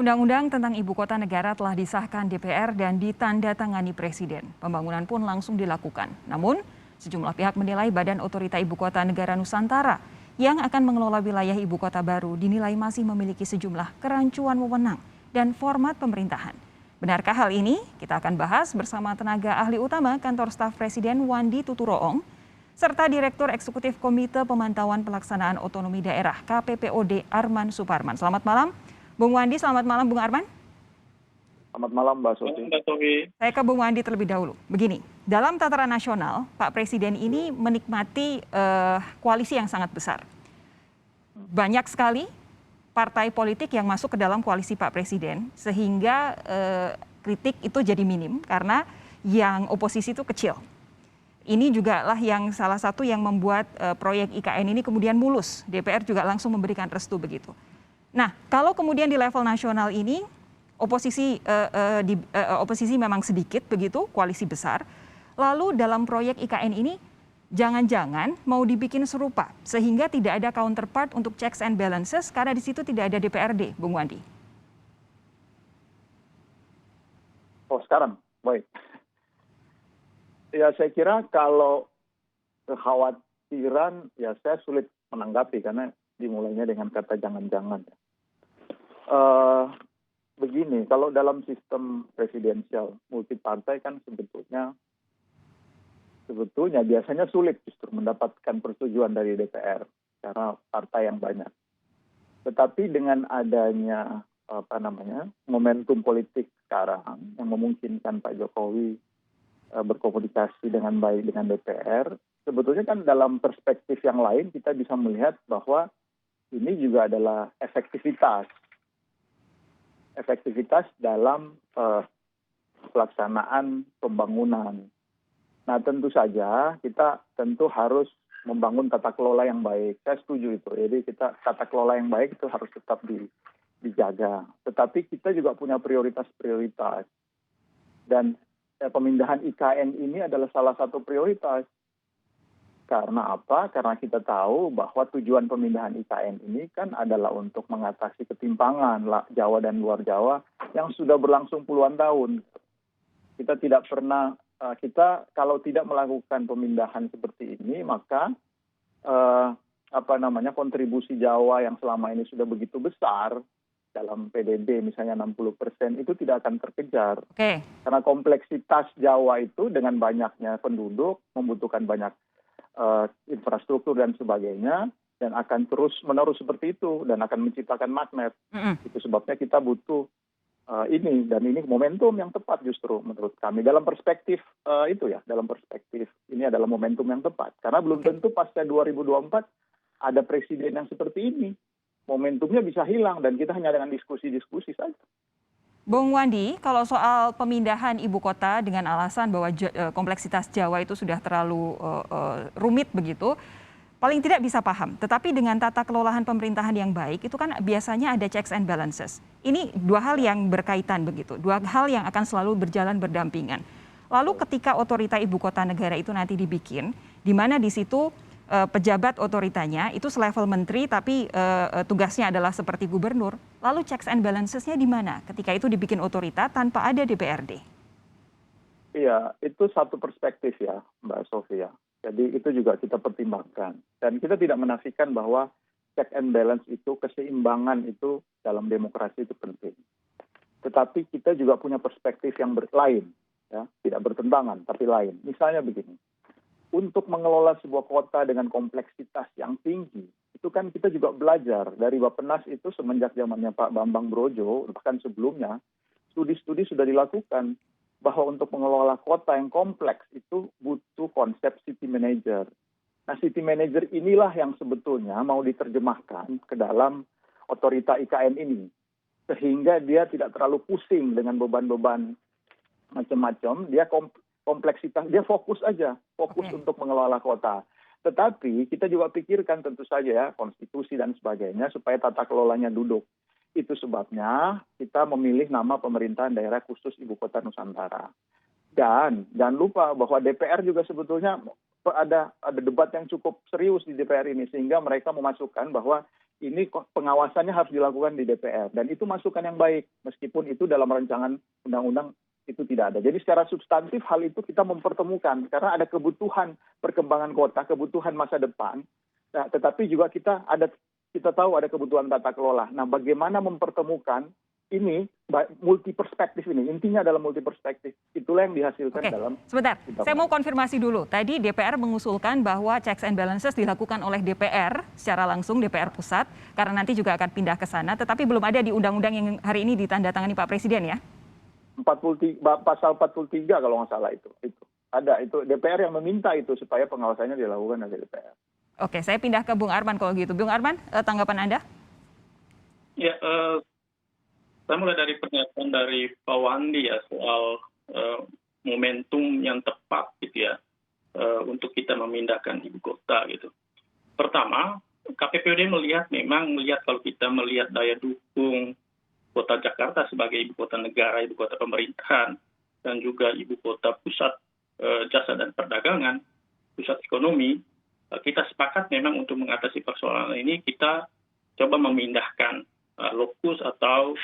Undang-undang tentang Ibu Kota Negara telah disahkan DPR dan ditandatangani Presiden. Pembangunan pun langsung dilakukan. Namun, sejumlah pihak menilai Badan Otorita Ibu Kota Negara Nusantara yang akan mengelola wilayah ibu kota baru dinilai masih memiliki sejumlah kerancuan wewenang dan format pemerintahan. Benarkah hal ini? Kita akan bahas bersama tenaga ahli utama Kantor Staf Presiden Wandi Tuturoong, serta Direktur Eksekutif Komite Pemantauan Pelaksanaan Otonomi Daerah KPPOD Arman Suparman. Selamat malam, Bung Wandi. Selamat malam, Bung Arman. Selamat malam, Mbak Sofi. Saya ke Bung Wandi terlebih dahulu. Begini, dalam tataran nasional, Pak Presiden ini menikmati koalisi yang sangat besar. Banyak sekali partai politik yang masuk ke dalam koalisi Pak Presiden, sehingga kritik itu jadi minim karena yang oposisi itu kecil. Ini juga lah yang salah satu yang membuat proyek IKN ini kemudian mulus. DPR juga langsung memberikan restu begitu. Nah, kalau kemudian di level nasional ini oposisi memang sedikit begitu, koalisi besar. Lalu dalam proyek IKN ini jangan-jangan mau dibikin serupa sehingga tidak ada counterpart untuk checks and balances karena di situ tidak ada DPRD, Bung Wandi. Oh, sekarang. Baik. Ya, saya kira kalau kekhawatiran, ya saya sulit menanggapi karena dimulainya dengan kata jangan-jangan. Begini, kalau dalam sistem presidensial multipartai kan sebetulnya biasanya sulit justru mendapatkan persetujuan dari DPR karena partai yang banyak. Tetapi dengan adanya momentum politik sekarang yang memungkinkan Pak Jokowi berkomunikasi dengan baik dengan DPR, sebetulnya kan dalam perspektif yang lain kita bisa melihat bahwa ini juga adalah efektivitas dalam pelaksanaan pembangunan. Nah, tentu saja kita harus membangun tata kelola yang baik. Saya setuju itu. Jadi tata kelola yang baik itu harus tetap dijaga. Tetapi kita juga punya prioritas-prioritas. Dan pemindahan IKN ini adalah salah satu prioritas. Karena apa? Karena kita tahu bahwa tujuan pemindahan IKN ini kan adalah untuk mengatasi ketimpangan Jawa dan luar Jawa yang sudah berlangsung puluhan tahun. Kita kalau tidak melakukan pemindahan seperti ini, maka kontribusi Jawa yang selama ini sudah begitu besar dalam PDB misalnya 60% itu tidak akan terkejar. Okay. Karena kompleksitas Jawa itu dengan banyaknya penduduk membutuhkan banyak infrastruktur dan sebagainya, dan akan terus-menerus seperti itu dan akan menciptakan magnet. Itu sebabnya kita butuh ini, dan ini momentum yang tepat justru menurut kami dalam perspektif ini adalah momentum yang tepat karena belum tentu pasca 2024 ada presiden yang seperti ini. Momentumnya bisa hilang dan kita hanya dengan diskusi-diskusi saja. Bung Wandi, kalau soal pemindahan ibu kota dengan alasan bahwa kompleksitas Jawa itu sudah terlalu rumit begitu, paling tidak bisa paham. Tetapi dengan tata kelolahan pemerintahan yang baik, itu kan biasanya ada checks and balances. Ini dua hal yang berkaitan begitu, dua hal yang akan selalu berjalan berdampingan. Lalu ketika otorita ibu kota negara itu nanti dibikin, di mana di situ pejabat otoritanya itu selevel menteri tapi tugasnya adalah seperti gubernur. Lalu checks and balancesnya di mana ketika itu dibikin otorita tanpa ada DPRD? Iya, itu satu perspektif ya Mbak Sofia. Jadi itu juga kita pertimbangkan. Dan kita tidak menafikan bahwa check and balance itu, keseimbangan itu dalam demokrasi itu penting. Tetapi kita juga punya perspektif yang lain, ya, tidak bertentangan tapi lain. Misalnya begini. Untuk mengelola sebuah kota dengan kompleksitas yang tinggi, itu kan kita juga belajar dari Bappenas itu semenjak zamannya Pak Bambang Brojo, bahkan sebelumnya, studi-studi sudah dilakukan bahwa untuk mengelola kota yang kompleks itu butuh konsep city manager. Nah, city manager inilah yang sebetulnya mau diterjemahkan ke dalam otorita IKN ini. Sehingga dia tidak terlalu pusing dengan beban-beban macam-macam, dia kompleksitas, dia fokus untuk mengelola kota. Tetapi kita juga pikirkan tentu saja ya konstitusi dan sebagainya supaya tata kelolanya duduk. Itu sebabnya kita memilih nama pemerintahan daerah khusus Ibu Kota Nusantara. Dan jangan lupa bahwa DPR juga sebetulnya ada debat yang cukup serius di DPR ini sehingga mereka memasukkan bahwa ini pengawasannya harus dilakukan di DPR. Dan itu masukan yang baik, meskipun itu dalam rancangan undang-undang itu tidak ada. Jadi secara substantif hal itu kita mempertemukan, karena ada kebutuhan perkembangan kota, kebutuhan masa depan, nah, tetapi juga kita tahu ada kebutuhan tata kelola. Nah, bagaimana mempertemukan ini multi perspektif ini, intinya adalah multi perspektif. Itulah yang dihasilkan dalam. Sebentar, saya mau konfirmasi dulu. Tadi DPR mengusulkan bahwa checks and balances dilakukan oleh DPR secara langsung, DPR pusat, karena nanti juga akan pindah ke sana, tetapi belum ada di undang-undang yang hari ini ditandatangani Pak Presiden ya? Pasal 43 kalau nggak salah itu ada, itu DPR yang meminta itu supaya pengawasannya dilakukan oleh DPR. Oke, saya pindah ke Bung Arman kalau gitu. Bung Arman, tanggapan Anda? Ya, saya mulai dari pernyataan dari Pak Wandi ya soal momentum yang tepat gitu ya untuk kita memindahkan ibu kota gitu. Pertama, KPPUD melihat kalau kita melihat daya dukung kota Jakarta sebagai ibu kota negara, ibu kota pemerintahan, dan juga ibu kota pusat jasa dan perdagangan, pusat ekonomi, kita sepakat memang untuk mengatasi persoalan ini kita coba memindahkan lokus atau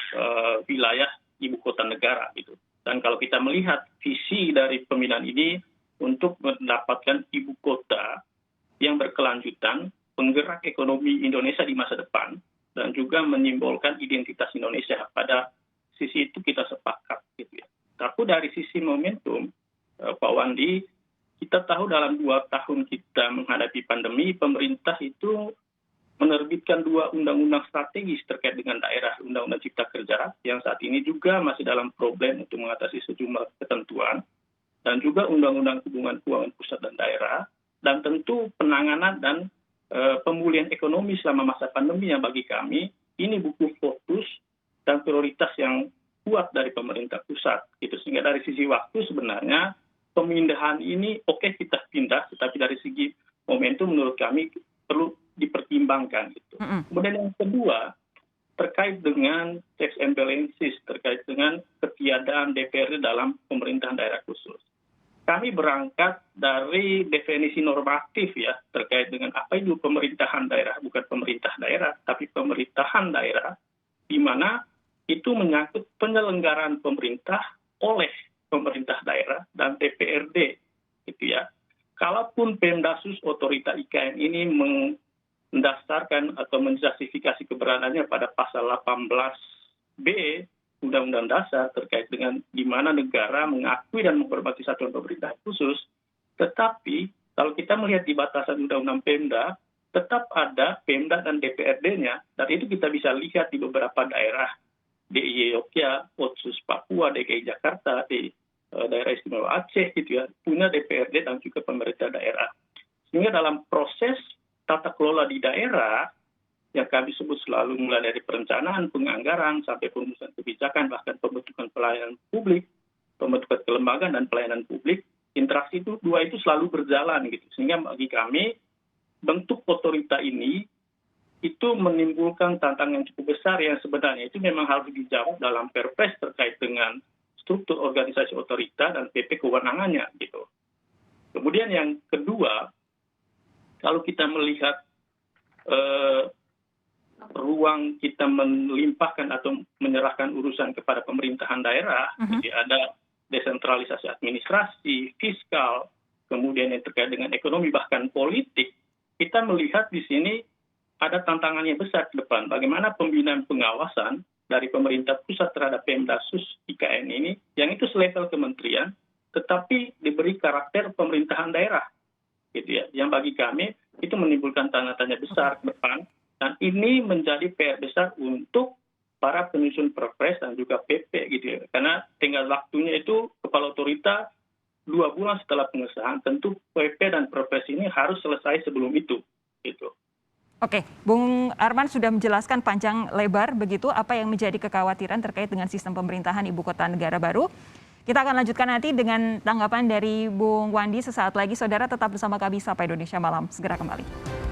wilayah ibu kota negara gitu. Dan kalau kita melihat visi dari pemindahan ini untuk mendapatkan ibu kota yang berkelanjutan, penggerak ekonomi Indonesia di masa depan, dan juga menyimbolkan identitas Indonesia. Pada sisi itu kita sepakat gitu ya. Tapi dari sisi momentum, Pak Wandi, kita tahu dalam 2 tahun kita menghadapi pandemi, pemerintah itu menerbitkan 2 undang-undang strategis terkait dengan daerah, Undang-Undang Cipta Kerja, yang saat ini juga masih dalam problem untuk mengatasi sejumlah ketentuan, dan juga Undang-Undang Hubungan Keuangan Pusat dan Daerah, dan tentu penanganan dan pemulihan ekonomi selama masa pandemi yang bagi kami ini buku fokus dan prioritas yang kuat dari pemerintah pusat. Gitu. Sehingga dari sisi waktu sebenarnya pemindahan ini oke kita pindah, tetapi dari segi momentum menurut kami perlu dipertimbangkan. Gitu. Kemudian yang kedua, terkait dengan checks and balances, terkait dengan ketiadaan DPR dalam pemerintahan daerah khusus. Kami berangkat dari definisi normatif ya, terkait dengan apa itu pemerintahan daerah, bukan pemerintah daerah, tapi pemerintahan daerah, di mana itu menyangkut penyelenggaraan pemerintah oleh pemerintah daerah dan DPRD. Gitu ya. Kalaupun Pemdasus Otorita IKN ini mendasarkan atau menjustifikasi keberadaannya pada pasal 18B Undang-Undang Dasar terkait dengan di mana negara mengakui dan menghormati satuan pemerintahan khusus, tetapi kalau kita melihat di batasan Undang-Undang Pemda, tetap ada Pemda dan DPRD-nya, dan itu kita bisa lihat di beberapa daerah, DIY Yogyakarta, Otsus Papua, DKI Jakarta, di daerah istimewa Aceh gitu ya, punya DPRD dan juga pemerintah daerah. Sehingga dalam proses tata kelola di daerah, yang kami sebut selalu mulai dari perencanaan, penganggaran, sampai perumusan kebijakan, bahkan pembentukan pelayanan publik, pembentukan kelembagaan dan pelayanan publik, interaksi itu 2 itu selalu berjalan gitu. Sehingga bagi kami, bentuk otorita ini itu menimbulkan tantangan yang cukup besar yang sebenarnya itu memang harus dijawab dalam Perpres terkait dengan struktur organisasi otorita dan PP kewenangannya gitu. Kemudian yang kedua, kalau kita melihat ruang kita melimpahkan atau menyerahkan urusan kepada pemerintahan daerah, jadi ada desentralisasi administrasi, fiskal, kemudian yang terkait dengan ekonomi bahkan politik, kita melihat di sini ada tantangan yang besar ke depan. Bagaimana pembinaan pengawasan dari pemerintah pusat terhadap Pemdasus IKN ini, yang itu selevel kementerian, tetapi diberi karakter pemerintahan daerah, gitu ya. Yang bagi kami itu menimbulkan tanda tanya besar ke depan. Dan ini menjadi PR besar untuk para penyusun Perpres dan juga PP gitu ya. Karena tinggal waktunya itu kepala otorita 2 bulan setelah pengesahan, tentu PP dan Perpres ini harus selesai sebelum itu. Gitu. Oke, Bung Arman sudah menjelaskan panjang lebar begitu apa yang menjadi kekhawatiran terkait dengan sistem pemerintahan ibu kota negara baru. Kita akan lanjutkan nanti dengan tanggapan dari Bung Wandi sesaat lagi. Saudara tetap bersama kami, Sapa Indonesia Malam. Segera kembali.